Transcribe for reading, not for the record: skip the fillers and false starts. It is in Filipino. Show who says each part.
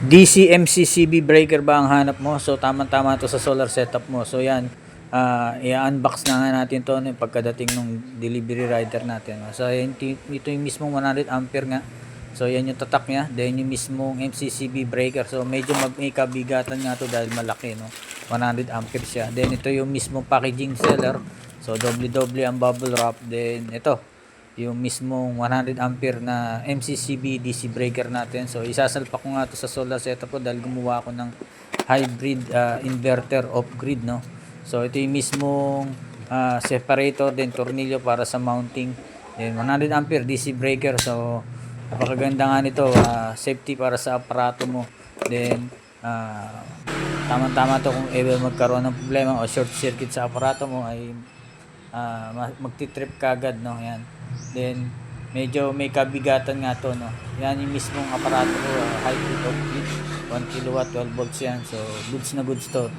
Speaker 1: DC MCCB breaker ba ang hanap mo? So tama-tama to sa solar setup mo. So yan, i-unbox na nga natin to no, pagkadating ng delivery rider natin. No? So ito yung mismong 100 ampere nga. So yan yung tatak niya, then yung mismong MCCB breaker. So medyo may kabigatan nga to dahil malaki no. 100 ampere siya. Then ito yung mismong packaging seller. So doble-doble ang bubble wrap. Then ito yung mismong 100 ampere na MCCB DC breaker natin. So isasalpak ko nga to sa solar setup ko dahil gumawa ako ng hybrid inverter off grid no. So ito yung mismong separator din tornilyo para sa mounting. Then 100 ampere DC breaker. So napakaganda nga nito, safety para sa aparato mo. Then tama-tama to kung ever magkaroon ng problema o short circuit sa aparato mo ay magti-trip kagad no. Yan. Then medyo may kabigatan nga to no. Yan yung mismong aparato ko, hybrid off grid, 1 kilowatt 12 volts yan. So goods na goods to.